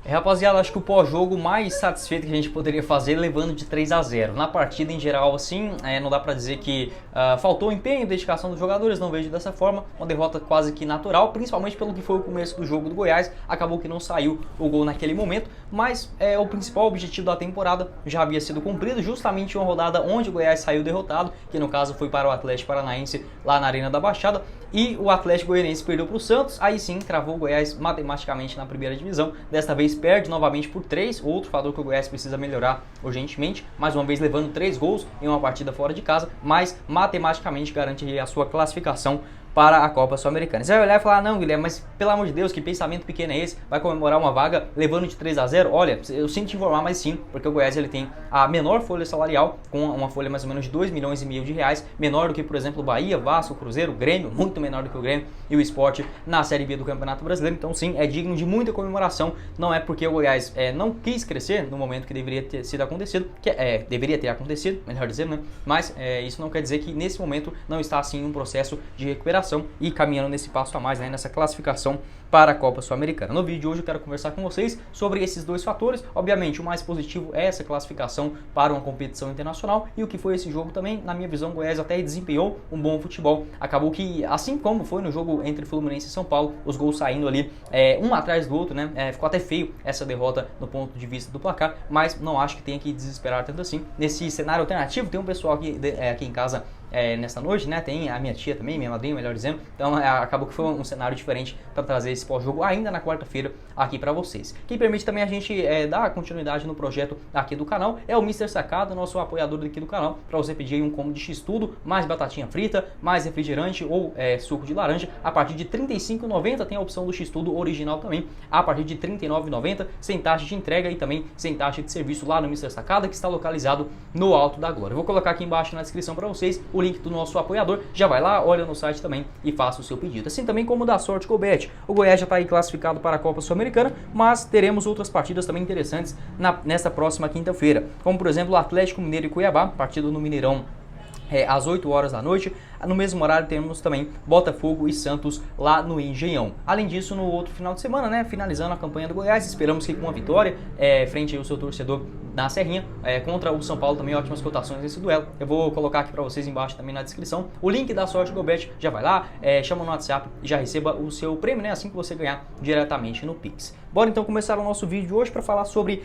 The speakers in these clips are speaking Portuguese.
Rapaziada, acho que o pós-jogo mais satisfeito que a gente poderia fazer levando de 3-0. Na partida em geral, assim, não dá pra dizer que faltou empenho, dedicação dos jogadores, não vejo dessa forma. Uma derrota quase que natural, principalmente pelo que foi o começo do jogo do Goiás. Acabou que não saiu o gol naquele momento, mas o principal objetivo da temporada já havia sido cumprido, justamente uma rodada onde o Goiás saiu derrotado, que no caso foi para o Atlético Paranaense lá na Arena da Baixada, e o Atlético Goianiense perdeu para o Santos. Aí sim, cravou o Goiás matematicamente na primeira divisão. Desta vez perde novamente por 3, outro fator que o Goiás precisa melhorar urgentemente, mais uma vez levando 3 gols em uma partida fora de casa, mas matematicamente garante a sua classificação para a Copa Sul-Americana. Você vai olhar e falar, não, Guilherme, mas pelo amor de Deus, que pensamento pequeno é esse? Vai comemorar uma vaga levando de 3-0? Olha, eu sinto te informar, mas sim, porque o Goiás ele tem a menor folha salarial, com uma folha mais ou menos de 2,5 milhões de reais, menor do que, por exemplo, o Bahia, Vasco, Cruzeiro, Grêmio, muito menor do que o Grêmio e o Sport na Série B do Campeonato Brasileiro. Então sim, é digno de muita comemoração. Não é porque o Goiás não quis crescer no momento que deveria ter sido acontecido, deveria ter acontecido, melhor dizendo, né? Mas isso não quer dizer que nesse momento não está assim um processo de recuperação e caminhando nesse passo a mais, né, nessa classificação para a Copa Sul-Americana. No vídeo de hoje eu quero conversar com vocês sobre esses dois fatores. Obviamente o mais positivo é essa classificação para uma competição internacional, e o que foi esse jogo também, na minha visão, o Goiás até desempenhou um bom futebol. Acabou que, assim como foi no jogo entre Fluminense e São Paulo, os gols saindo ali um atrás do outro, né, ficou até feio essa derrota no ponto de vista do placar, mas não acho que tenha que desesperar tanto assim. Nesse cenário alternativo, tem um pessoal aqui em casa nessa noite, né? Tem a minha tia também, minha madrinha, melhor dizendo. Então acabou que foi um cenário diferente para trazer esse pós-jogo ainda na quarta-feira aqui para vocês. Quem permite também a gente dar continuidade no projeto aqui do canal é o Mr. Sacado, nosso apoiador aqui do canal, para você pedir aí um combo de X-Tudo, mais batatinha frita, mais refrigerante ou suco de laranja. A partir de R$ 35,90 tem a opção do X-Tudo original também, a partir de R$ 39,90, sem taxa de entrega e também sem taxa de serviço lá no Mr. Sacado, que está localizado no Alto da Glória. Eu vou colocar aqui embaixo na descrição para vocês o link do nosso apoiador, já vai lá, olha no site também e faça o seu pedido. Assim também como da Sorte Cobet. O Goiás já está aí classificado para a Copa Sul-Americana, mas teremos outras partidas também interessantes nesta próxima quinta-feira, como por exemplo o Atlético Mineiro e Cuiabá, partida no Mineirão às 8 horas da noite. No mesmo horário temos também Botafogo e Santos lá no Engenhão. Além disso, no outro final de semana, né, finalizando a campanha do Goiás, esperamos que com uma vitória frente ao seu torcedor na Serrinha, contra o São Paulo, também ótimas cotações nesse duelo. Eu vou colocar aqui para vocês embaixo também na descrição o link da Sorte Gobet. Já vai lá, chama no WhatsApp e já receba o seu prêmio, né, assim que você ganhar diretamente no Pix. Bora então começar o nosso vídeo de hoje para falar sobre...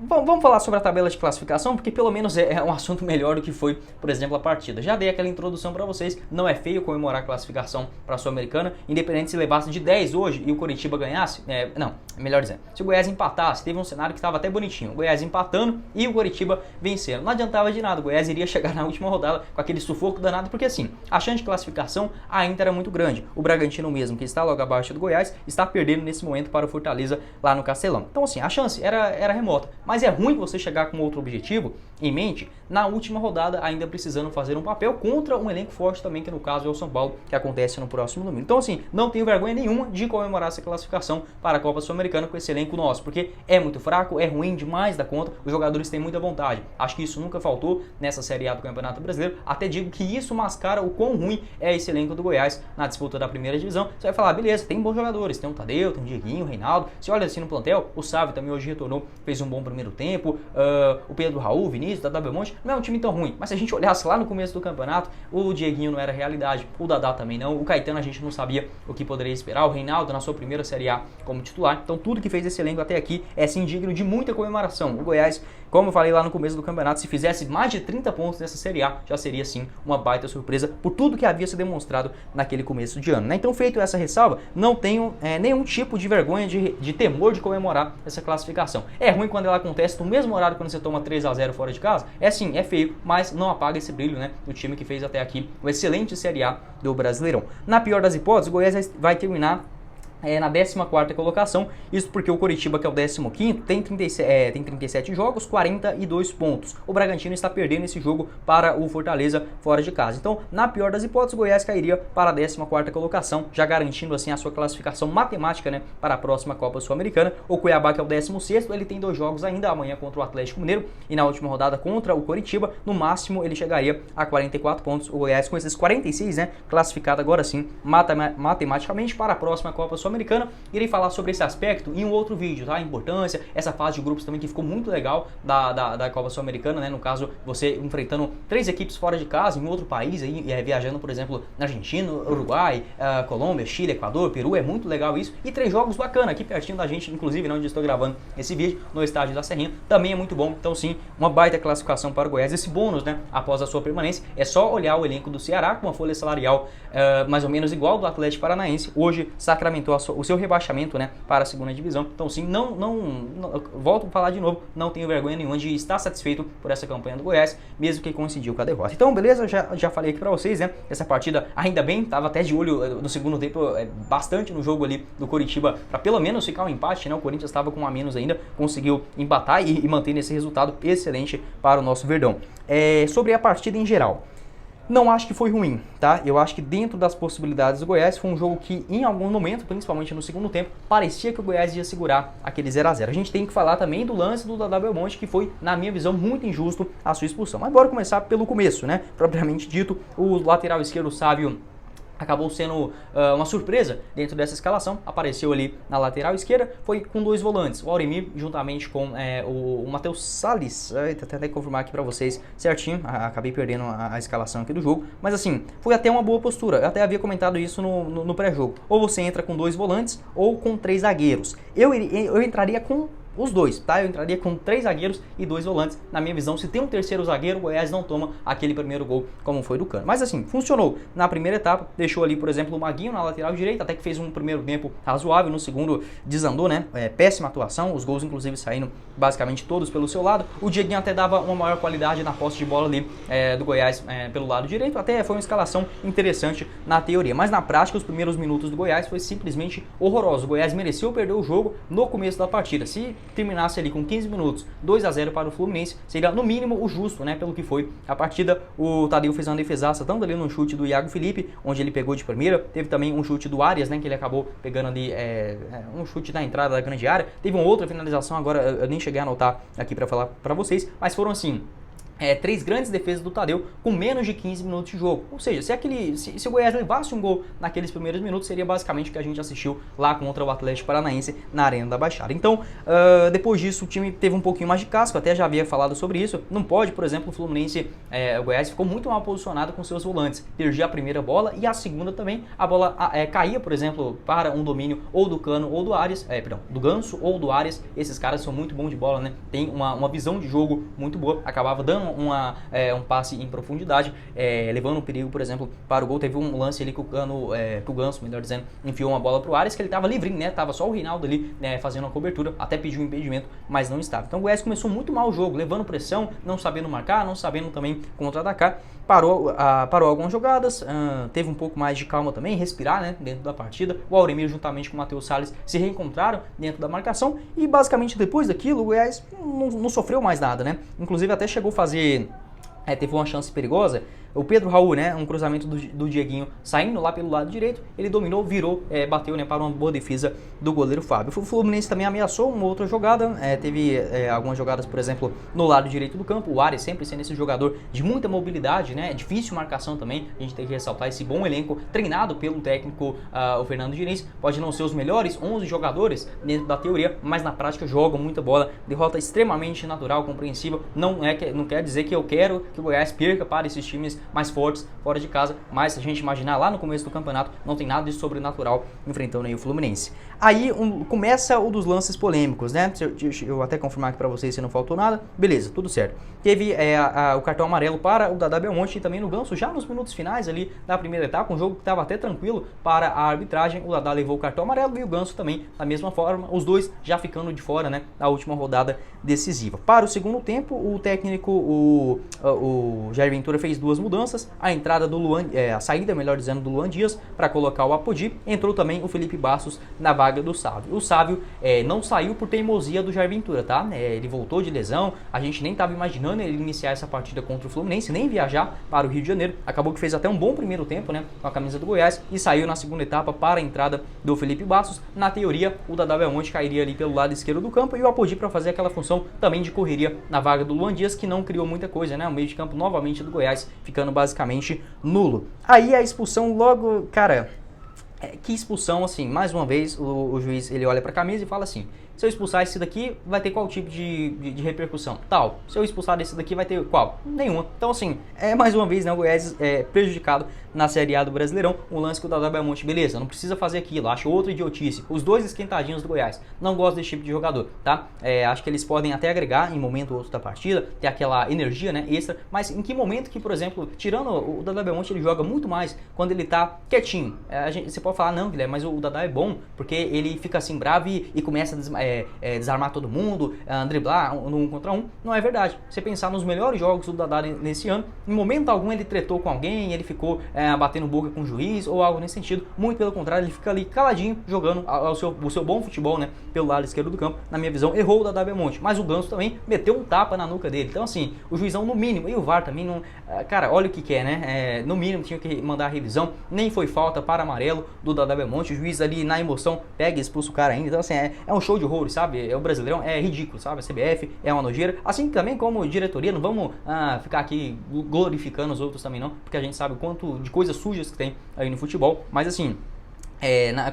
vamos falar sobre a tabela de classificação, porque pelo menos é um assunto melhor do que foi, por exemplo, a partida. Já dei aquela introdução para vocês, não é feio comemorar a classificação para a Sul-Americana, independente se levasse de 10 hoje e o Coritiba ganhasse, não, melhor dizendo, se o Goiás empatasse, teve um cenário que estava até bonitinho, o Goiás empatando e o Coritiba vencendo, não adiantava de nada, o Goiás iria chegar na última rodada com aquele sufoco danado, porque assim, a chance de classificação ainda era muito grande. O Bragantino mesmo, que está logo abaixo do Goiás, está perdendo nesse momento para o Fortaleza lá no Castelão. Então assim, a chance era remota, mas é ruim você chegar com outro objetivo em mente na última rodada, ainda precisando fazer um papel contra um elenco forte também, que no caso é o São Paulo, que acontece no próximo domingo. Então assim, não tenho vergonha nenhuma de comemorar essa classificação para a Copa Sul-Americana com esse elenco nosso, porque é muito fraco, é ruim demais da conta, os jogadores têm muita vontade. Acho que isso nunca faltou nessa Série A do Campeonato Brasileiro, até digo que isso mascara o quão ruim é esse elenco do Goiás na disputa da primeira divisão. Você vai falar, beleza, tem bons jogadores, tem o Tadeu, tem o Dieguinho, o Reinaldo, você olha assim no plantel, o Sávio também hoje retornou, fez um bom primeiro tempo, o Pedro Raul, o Vinícius, o Dadá Belmonte, não é um time tão ruim, mas se a gente olhasse lá no começo do campeonato, o Dieguinho não era realidade, o Dadá também não, o Caetano a gente não sabia o que poderia esperar, o Reinaldo na sua primeira Série A como titular. Então tudo que fez esse elenco até aqui é sim digno de muita comemoração. O Goiás, como eu falei lá no começo do campeonato, se fizesse mais de 30 pontos nessa Série A, já seria sim uma baita surpresa por tudo que havia se demonstrado naquele começo de ano, né? Então, feito essa ressalva, não tenho nenhum tipo de vergonha, de temor de comemorar essa classificação. É ruim quando ela acontece no mesmo horário quando você toma 3-0 fora de casa, sim, é feio, mas não apaga esse brilho, né, do time que fez até aqui uma excelente Série A do Brasileirão. Na pior das hipóteses, o Goiás vai terminar na 14ª colocação, isso porque o Coritiba, que é o 15º, tem 37 jogos, 42 pontos. O Bragantino está perdendo esse jogo para o Fortaleza fora de casa. Então, na pior das hipóteses, o Goiás cairia para a 14ª colocação, já garantindo assim a sua classificação matemática, né, para a próxima Copa Sul-Americana. O Cuiabá, que é o 16º, ele tem 2 jogos ainda, amanhã contra o Atlético Mineiro e na última rodada contra o Coritiba. No máximo, ele chegaria a 44 pontos. O Goiás, com esses 46, né, classificado agora sim matematicamente para a próxima Copa Sul-Americana. Sul-Americana. Irei falar sobre esse aspecto em um outro vídeo, tá? A importância, essa fase de grupos também que ficou muito legal da Copa Sul-Americana, né? No caso, você enfrentando 3 equipes fora de casa, em outro país, aí, viajando, por exemplo, na Argentina, Uruguai, Colômbia, Chile, Equador, Peru, é muito legal isso. E 3 jogos bacana aqui pertinho da gente, inclusive, onde estou gravando esse vídeo, no estádio da Serrinha, também é muito bom. Então sim, uma baita classificação para o Goiás. Esse bônus, né, após a sua permanência, é só olhar o elenco do Ceará com uma folha salarial mais ou menos igual do Atlético Paranaense. Hoje sacramentou o seu rebaixamento, né, para a segunda divisão. Então sim, não volto a falar de novo, não tenho vergonha nenhuma de estar satisfeito por essa campanha do Goiás, mesmo que coincidiu com a derrota. Então beleza, já falei aqui para vocês, né, essa partida ainda bem, tava até de olho no segundo tempo bastante no jogo ali do Coritiba, para pelo menos ficar um empate, né, o Corinthians estava com um a menos ainda, conseguiu empatar e manter esse resultado excelente para o nosso Verdão. Sobre a partida em geral, não acho que foi ruim, tá? Eu acho que dentro das possibilidades do Goiás foi um jogo que em algum momento, principalmente no segundo tempo, parecia que o Goiás ia segurar aquele 0 a 0. A gente tem que falar também do lance do Dadá Belmonte, que foi, na minha visão, muito injusto a sua expulsão. Mas bora começar pelo começo, né? Propriamente dito, o lateral esquerdo Sávio acabou sendo uma surpresa dentro dessa escalação, apareceu ali na lateral esquerda, foi com 2 volantes, o Auremir juntamente com o Matheus Salles, até confirmar aqui pra vocês certinho, acabei perdendo a escalação aqui do jogo, mas assim, foi até uma boa postura, eu até havia comentado isso no pré-jogo, ou você entra com 2 volantes ou com 3 zagueiros, eu entraria com os 2, tá? Eu entraria com 3 zagueiros e 2 volantes. Na minha visão, se tem um terceiro zagueiro, o Goiás não toma aquele primeiro gol como foi do Cano. Mas assim, funcionou. Na primeira etapa, deixou ali, por exemplo, o Maguinho na lateral direita, até que fez um primeiro tempo razoável, no segundo desandou, né? Péssima atuação, os gols inclusive saindo basicamente todos pelo seu lado. O Dieguinho até dava uma maior qualidade na posse de bola ali do Goiás pelo lado direito, até foi uma escalação interessante na teoria. Mas na prática, os primeiros minutos do Goiás foi simplesmente horroroso. O Goiás mereceu perder o jogo no começo da partida. Se terminasse ali com 15 minutos, 2 a 0 para o Fluminense, seria no mínimo o justo, né, pelo que foi a partida. O Tadeu fez uma defesaça, tanto ali no chute do Iago Felipe, onde ele pegou de primeira, teve também um chute do Arias, né, que ele acabou pegando ali, um chute na entrada da grande área, teve uma outra finalização, agora eu nem cheguei a anotar aqui para falar para vocês, mas foram assim, 3 grandes defesas do Tadeu com menos de 15 minutos de jogo. Ou seja, se o Goiás levasse um gol naqueles primeiros minutos, seria basicamente o que a gente assistiu lá contra o Atlético Paranaense na Arena da Baixada. Então, depois disso, o time teve um pouquinho mais de casco, até já havia falado sobre isso. Não pode, por exemplo, o Fluminense, o Goiás ficou muito mal posicionado com seus volantes. Perdia a primeira bola e a segunda também, a bola caía, por exemplo, para um domínio ou do Cano ou do Arias, do Ganso ou do Arias. Esses caras são muito bons de bola, né? Tem uma visão de jogo muito boa, acabava dando um passe em profundidade, levando um perigo, por exemplo, para o gol. Teve um lance ali que o Ganso, melhor dizendo, enfiou uma bola para o Arias, que ele estava livrinho, né? Tava só o Reinaldo ali fazendo a cobertura, até pediu um impedimento, mas não estava. Então o Goiás começou muito mal o jogo, levando pressão, não sabendo marcar, não sabendo também contra-atacar. Parou algumas jogadas, teve um pouco mais de calma também, respirar, né, dentro da partida. O Auremir juntamente com o Matheus Salles se reencontraram dentro da marcação e basicamente depois daquilo o Goiás não sofreu mais nada, né? Inclusive até chegou a fazer, teve uma chance perigosa. O Pedro Raul, né, um cruzamento do Dieguinho saindo lá pelo lado direito, ele dominou, virou, bateu, né, para uma boa defesa do goleiro Fábio. O Fluminense também ameaçou uma outra jogada, teve algumas jogadas, por exemplo, no lado direito do campo. O Arias sempre sendo esse jogador de muita mobilidade, né, difícil marcação também. A gente tem que ressaltar esse bom elenco treinado pelo técnico o Fernando Diniz. Pode não ser os melhores 11 jogadores dentro da teoria, mas na prática jogam muita bola. Derrota extremamente natural, compreensível. Não quer dizer que eu quero que o Goiás perca para esses times mais fortes fora de casa, mas se a gente imaginar lá no começo do campeonato, não tem nada de sobrenatural enfrentando aí o Fluminense. Aí começa o dos lances polêmicos, né? Eu até confirmar aqui pra vocês se não faltou nada. Beleza, tudo certo. Teve o cartão amarelo para o Dadá Belmonte e também no Ganso, já nos minutos finais ali da primeira etapa, um jogo que estava até tranquilo para a arbitragem. O Dadá levou o cartão amarelo e o Ganso também da mesma forma, os dois já ficando de fora, né, na última rodada decisiva. Para o segundo tempo, o técnico, o Jair Ventura fez 2 mudanças, a entrada do Luan, a saída, melhor dizendo, do Luan Dias para colocar o Apodi, entrou também o Felipe Bastos na vaga do Sávio. O Sávio não saiu por teimosia do Jair Ventura, tá? Ele voltou de lesão, a gente nem estava imaginando ele iniciar essa partida contra o Fluminense, nem viajar para o Rio de Janeiro, acabou que fez até um bom primeiro tempo, né, com a camisa do Goiás e saiu na segunda etapa para a entrada do Felipe Bastos. Na teoria, o Dadá Belmonte cairia ali pelo lado esquerdo do campo e o Apodi para fazer aquela função também de correria na vaga do Luan Dias, que não criou muita coisa, né? O meio de campo novamente do Goiás ficando basicamente nulo. Aí a expulsão logo, cara, Que expulsão, assim, mais uma vez o juiz ele olha para a camisa e fala assim: se eu expulsar esse daqui, vai ter qual tipo de repercussão? Tal. Se eu expulsar esse daqui, vai ter qual? Nenhuma. Então, assim, mais uma vez, né, o Goiás é prejudicado na Série A do Brasileirão. Um lance que o Dadá Belmonte, beleza, não precisa fazer aquilo, acho outra idiotice. Os dois esquentadinhos do Goiás. Não gosto desse tipo de jogador, tá? Acho que eles podem até agregar em momento ou outro da partida, ter aquela energia, né, extra, mas em que momento que, por exemplo, tirando o Dadá Belmonte, ele joga muito mais quando ele tá quietinho. Você pode falar, não, Guilherme, mas o Dadá é bom, porque ele fica assim bravo e começa a desarmar todo mundo, driblar no 1 contra 1. Não é verdade. Você pensar nos melhores jogos do Dadá nesse ano, em momento algum ele tretou com alguém, ele ficou batendo boca com o juiz ou algo nesse sentido. Muito pelo contrário, ele fica ali caladinho, jogando o seu bom futebol, né, pelo lado esquerdo do campo. Na minha visão, errou o Dadá Belmonte, mas o Ganso também meteu um tapa na nuca dele. Então, assim, o juizão no mínimo, e o VAR também não... cara, olha o que é, né? No mínimo tinha que mandar a revisão, nem foi falta para amarelo do Dadá Belmonte. O juiz ali na emoção pega e expulsa o cara ainda. Então, assim, é um show de horrores, sabe? O Brasileirão é ridículo, sabe? A CBF é uma nojeira. Assim também como diretoria, não vamos ficar aqui glorificando os outros também não, porque a gente sabe o quanto de coisas sujas que tem aí no futebol. Mas assim,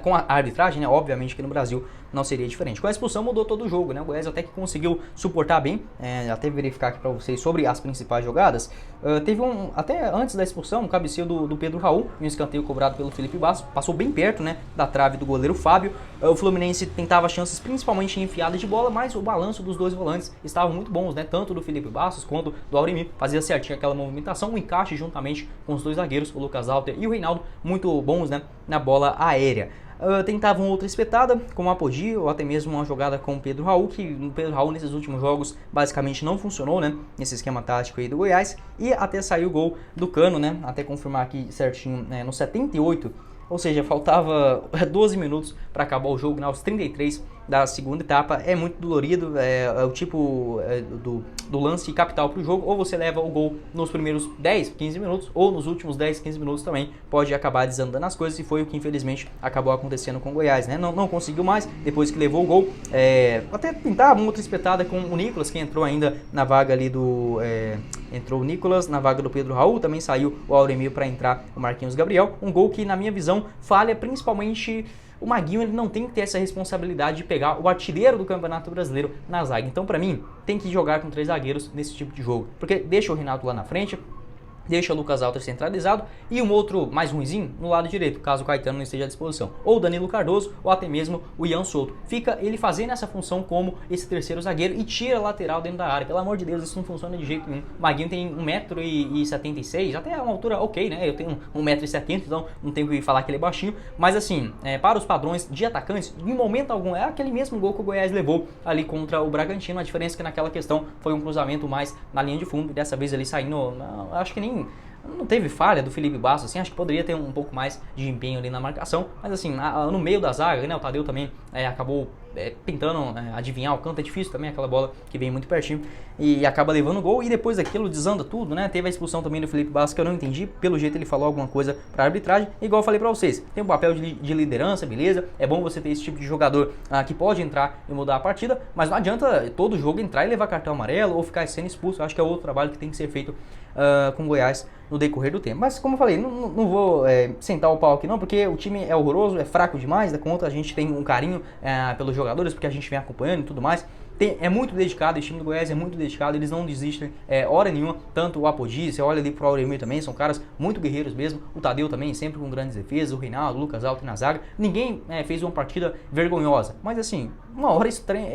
com a arbitragem, né, obviamente que no Brasil não seria diferente. Com a expulsão mudou todo o jogo, né? O Goiás até que conseguiu suportar bem, até verificar aqui para vocês sobre as principais jogadas. Teve até antes da expulsão, um cabeceio do Pedro Raul, um escanteio cobrado pelo Felipe Bastos, passou bem perto, né, da trave do goleiro Fábio. O Fluminense tentava chances principalmente em enfiadas de bola, mas o balanço dos dois volantes estavam muito bons, né? Tanto do Felipe Bastos quanto do Auremir, fazia certinho aquela movimentação, um encaixe juntamente com os dois zagueiros, o Lucas Alter e o Reinaldo, muito bons, né, na bola aérea. Tentavam outra espetada com o Apodi, ou até mesmo uma jogada com o Pedro Raul, que o Pedro Raul nesses últimos jogos basicamente não funcionou, né, nesse esquema tático aí do Goiás, e até saiu o gol do Cano, né, até confirmar aqui certinho, no 78, ou seja, faltava 12 minutos para acabar o jogo, né, aos 33 da segunda etapa. É muito dolorido, é o tipo do lance capital para o jogo. Ou você leva o gol nos primeiros 10, 15 minutos, ou nos últimos 10, 15 minutos também pode acabar desandando as coisas, e foi o que infelizmente acabou acontecendo com o Goiás, né? Não conseguiu mais, depois que levou o gol. Até tentava uma outra espetada com o Nicolas, que entrou ainda na vaga ali entrou o Nicolas na vaga do Pedro Raul, também saiu o Auremir para entrar o Marquinhos Gabriel. Um gol que, na minha visão, falha principalmente... O Maguinho, ele não tem que ter essa responsabilidade de pegar o artilheiro do Campeonato Brasileiro na zaga. Então, pra mim, tem que jogar com 3 zagueiros nesse tipo de jogo, porque deixa o Reinaldo lá na frente, deixa o Lucas Alter centralizado e um outro mais ruinzinho no lado direito, caso o Caetano não esteja à disposição. Ou o Danilo Cardoso, ou até mesmo o Ian Souto. Fica ele fazendo essa função como esse terceiro zagueiro e tira a lateral dentro da área. Pelo amor de Deus, isso não funciona de jeito nenhum. O Maguinho tem 1,76 m, até é uma altura ok, né? Eu tenho 1,70 m, então não tenho que falar que ele é baixinho. Mas assim, para os padrões de atacantes, em momento algum, é aquele mesmo gol que o Goiás levou ali contra o Bragantino. A diferença é que naquela questão foi um cruzamento mais na linha de fundo, e dessa vez ele saindo, acho que nem... Não teve falha do Felipe Bastos, assim, acho que poderia ter um pouco mais de empenho ali na marcação, mas assim, no meio da zaga, né, o Tadeu também acabou tentando adivinhar o canto, é difícil também, aquela bola que vem muito pertinho, e acaba levando o gol, e depois daquilo desanda tudo, né, teve a expulsão também do Felipe Bastos, que eu não entendi, pelo jeito ele falou alguma coisa pra arbitragem, igual eu falei pra vocês, tem um papel de liderança, beleza, é bom você ter esse tipo de jogador que pode entrar e mudar a partida, mas não adianta todo jogo entrar e levar cartão amarelo, ou ficar sendo expulso. Eu acho que é outro trabalho que tem que ser feito com o Goiás no decorrer do tempo. Mas como eu falei, não vou sentar o pau aqui não, porque o time é horroroso, é fraco demais da conta. A gente tem um carinho pelos jogadores, porque a gente vem acompanhando e tudo mais. É muito dedicado, esse time do Goiás é muito dedicado, eles não desistem hora nenhuma, tanto o Apodi, você olha ali pro Auremir também, são caras muito guerreiros mesmo, o Tadeu também, sempre com grandes defesas, o Reinaldo, o Lucas Alto na zaga, ninguém fez uma partida vergonhosa, mas assim, uma hora estranha,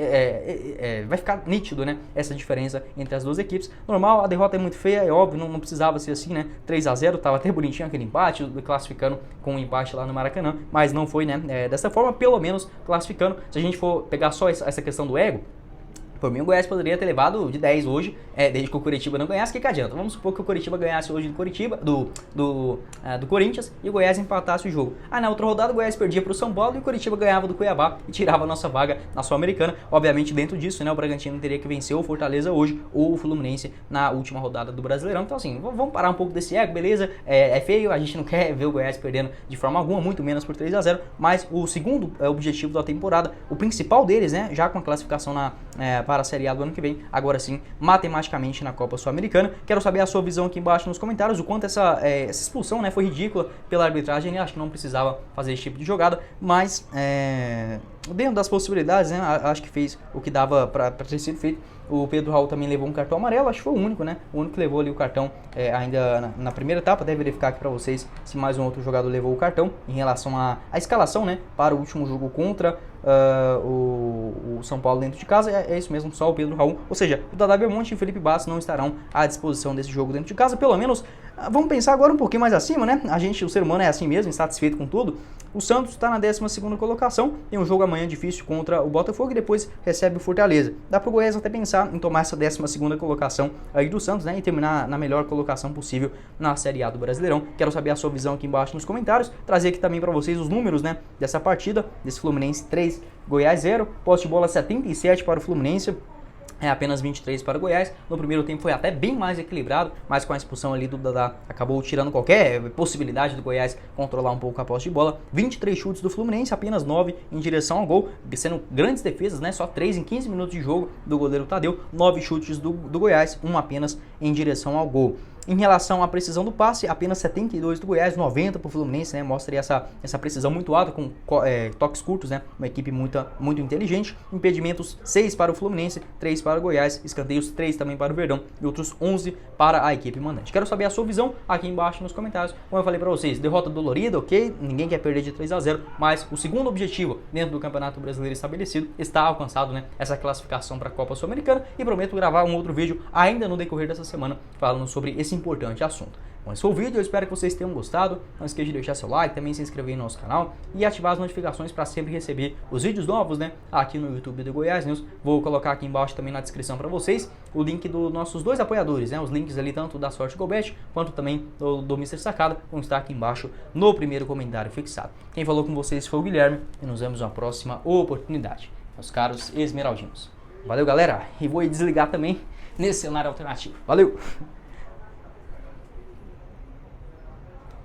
vai ficar nítido, né, essa diferença entre as duas equipes. Normal, a derrota é muito feia, é óbvio, não precisava ser assim, né, 3-0, tava até bonitinho aquele empate, classificando com um empate lá no Maracanã, mas não foi, né, dessa forma, pelo menos classificando. Se a gente for pegar só essa questão do ego, por mim o Goiás poderia ter levado de 10 hoje, desde que o Coritiba não ganhasse. O que adianta? Vamos supor que o Coritiba ganhasse hoje do Coritiba, do Corinthians, e o Goiás empatasse o jogo. Na outra rodada o Goiás perdia para o São Paulo e o Coritiba ganhava do Cuiabá e tirava a nossa vaga na Sul-Americana. Obviamente dentro disso, né, o Bragantino teria que vencer o Fortaleza hoje ou o Fluminense na última rodada do Brasileirão. Então assim, vamos parar um pouco desse ego, beleza? É feio, a gente não quer ver o Goiás perdendo de forma alguma, muito menos por 3-0, mas o segundo objetivo da temporada, o principal deles, né, já com a classificação para a Série A do ano que vem, agora sim, matematicamente na Copa Sul-Americana. Quero saber a sua visão aqui embaixo nos comentários, o quanto essa expulsão, né, foi ridícula pela arbitragem. Acho que não precisava fazer esse tipo de jogada, mas dentro das possibilidades, né, acho que fez o que dava para ter sido feito. O Pedro Raul também levou um cartão amarelo, acho que foi o único, né? O único que levou ali o cartão ainda na primeira etapa. Até verificar aqui para vocês se mais um outro jogador levou o cartão em relação à escalação, né? Para o último jogo contra o São Paulo dentro de casa. É isso mesmo, só o Pedro Raul. Ou seja, o Dadá Belmonte e o Felipe Bastos não estarão à disposição desse jogo dentro de casa. Pelo menos, vamos pensar agora um pouquinho mais acima, né? O ser humano é assim mesmo, insatisfeito com tudo. O Santos está na 12ª colocação, tem um jogo amanhã difícil contra o Botafogo e depois recebe o Fortaleza. Dá para o Goiás até pensar em tomar essa 12ª colocação aí do Santos, né, e terminar na melhor colocação possível na Série A do Brasileirão. Quero saber a sua visão aqui embaixo nos comentários, trazer aqui também para vocês os números, né, dessa partida, desse Fluminense 3, Goiás 0, posse de bola 77 para o Fluminense, apenas 23 para o Goiás. No primeiro tempo foi até bem mais equilibrado, mas com a expulsão ali do Dadá acabou tirando qualquer possibilidade do Goiás controlar um pouco a posse de bola. 23 chutes do Fluminense, apenas 9 em direção ao gol, sendo grandes defesas, né? Só 3 em 15 minutos de jogo do goleiro Tadeu. 9 chutes do Goiás, 1 apenas em direção ao gol. Em relação à precisão do passe, apenas 72 do Goiás, 90 para o Fluminense, né? Mostra aí essa precisão muito alta, com toques curtos, né? Uma equipe muito inteligente. Impedimentos 6 para o Fluminense, 3 para o Goiás, escanteios 3 também para o Verdão e outros 11 para a equipe mandante. Quero saber a sua visão aqui embaixo nos comentários. Como eu falei para vocês, derrota dolorida, ok? Ninguém quer perder de 3-0, mas o segundo objetivo dentro do Campeonato Brasileiro estabelecido está alcançado, né? Essa classificação para a Copa Sul-Americana, e prometo gravar um outro vídeo ainda no decorrer dessa semana falando sobre esse importante assunto. Bom, esse foi o vídeo, eu espero que vocês tenham gostado. Não esqueça de deixar seu like, também se inscrever no nosso canal e ativar as notificações para sempre receber os vídeos novos, né, aqui no YouTube do Goiás News. Vou colocar aqui embaixo também na descrição para vocês o link dos nossos dois apoiadores, né, os links ali tanto da Sorte Golbet quanto também do Mr. Sacada vão estar aqui embaixo no primeiro comentário fixado. Quem falou com vocês foi o Guilherme e nos vemos na próxima oportunidade, meus caros esmeraldinos. Valeu, galera, e vou desligar também nesse cenário alternativo. Valeu!